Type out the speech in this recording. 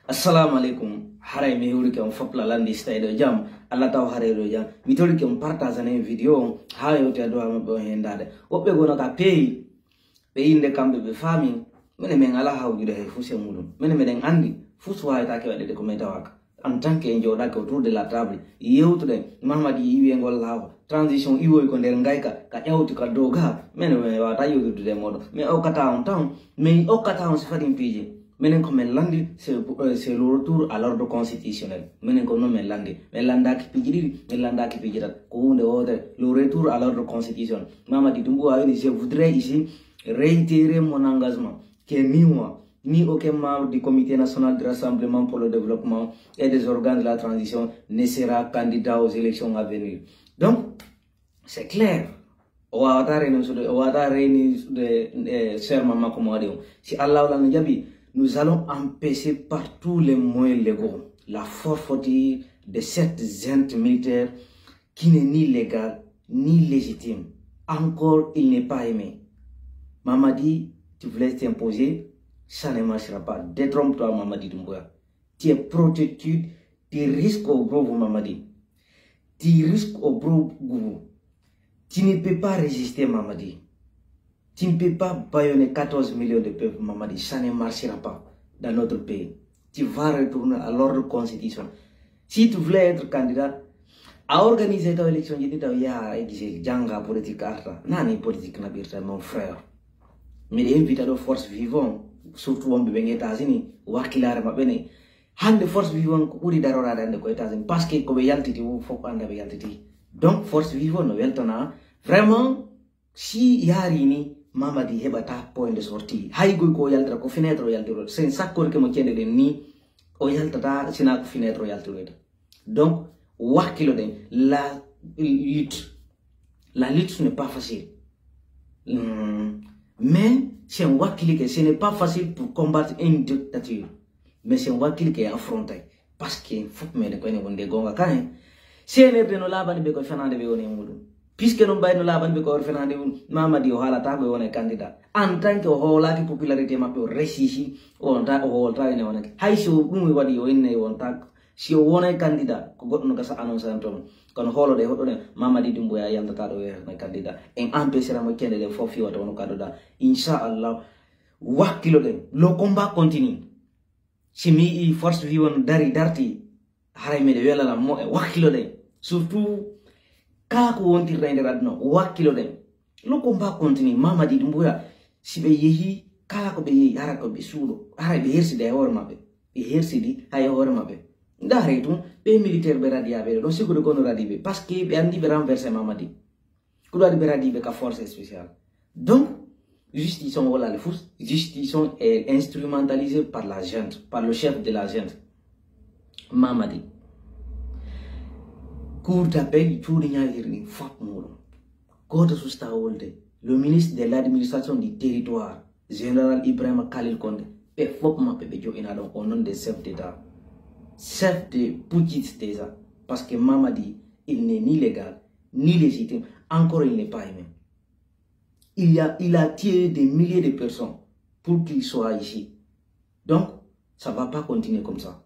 Assalamu alaikum. Haray mi huri ke on fopla landi style jam. Allah taw haray do jam. Mi tori ke on partage na video ha yo te do am bo hendade. Wobbe gono ka pay be inde kambe be fami. Mene men ala hawjude he fuse mudum. Mene meden andi fusu wa ta ke wade ko meta waka. En tant que njoda ko autour de la table. Yewtude Mamadi iwi ngol lawa. Transition iwo ko nder ngayka ka yawti ka doga. Mene me wa ta yudude modo. Me o kata on town. Me o kata on sifadin pije. Menen ko men landi c'est le retour à l'ordre constitutionnel. Menen ko no men landi men landa ki pijiri men landa ki pijirat ko hunde wode le retour à l'ordre constitutionnel. Mamadi Doumbouya a je voudrais ici réitérer mon engagement que ni moi ni aucun membre du comité national de rassemblement pour le développement et des organes de la transition ne sera candidat aux élections à venir. Donc c'est clair. Si Allah l'a dit, nous allons empêcher par tous les moyens légaux la forfaiture de cette junte militaire qui n'est ni légale ni légitime. Encore, il n'est pas aimé. Mamadi, tu voulais t'imposer, ça ne marchera pas. Détrompe-toi, Mamadi Doumbouya. Tu es protecteur, tu risques au gros, Mamadi. Tu risques au gros. Tu ne peux pas résister, Mamadi. Tu ne peux pas bâillonner 14 millions de peuples, Mamadi. Ça ne marchera pas dans notre pays. Tu vas retourner à l'ordre constitutionnel. Si tu voulais être candidat à organiser ta élection, je dis que tu as politique. Non, politique, mon frère. Mais les invités de force vivante, surtout aux États-Unis, ou à qui l'a remarqué, de force vivante, ou de Darora dans les États-Unis, parce que comme yaltiti ou faut pas en yaltiti. Donc force vivante, nous yaltona vraiment si yarini Mamadi hebata point de sortie. Haïgo ko yaltra ko fenêtre yaltiro. C'est ça que mo tiende ni o yaltata sina ko fenêtre yaltiro. Donc wakilo den la lutte n'est pas facile. Mais c'est un wakili que ce n'est pas facile pour combattre une dictature. Mais c'est un wakili qui est affronté parce qu'il faut que me ko ne wonde gonga kan. C'est ne no labani be ko fenande be woni mudu. Puisque nous avons la bande de Fernandez, Mamadi ou Halata, on est candidat. En tant que Hola qui popularité m'a peu réussi, on t'a au travail. Haïsou, nous wadi ou inne on tag. Si on est candidat, qu'on nous a annoncé un ton, qu'on holo de Mamadi Doumbouya yantata de candidat. Et empêchera moi qui est de fofi ou ton candidat. Inch'Allah, wakilo de. Le combat continue. Si mi force vivant dari darti, harame de vela la mo wakilo de. Surtout, Kako wonti rende radno wakilo dem. Le combat continue. Mamadi Doumbouya si be yehi kala ko be yehi harako be sudo. Hara be hersi de hor mabe. Be hersi di hay hor mabe. Ndare tum be militaire be radia be do siguro kono radi be parce que be andi be renverser Mamadi. Kudo be radi be ka force spéciale. Donc justice on wala le fous, justice est instrumentalisée par la junte, par le chef de la junte. Mamadi. Cour d'appel, tout le monde fap moulon. Côte Sousta Wolde, le ministre de l'administration du territoire, général Ibrahim Khalil Konde, et fop ma pepejo inadon au nom des chefs d'État. Chef de Poutine déjà, parce que Mamadi, il n'est ni légal, ni légitime, encore il n'est pas aimé. Il a tiré des milliers de personnes pour qu'il soit ici. Donc, ça ne va pas continuer comme ça.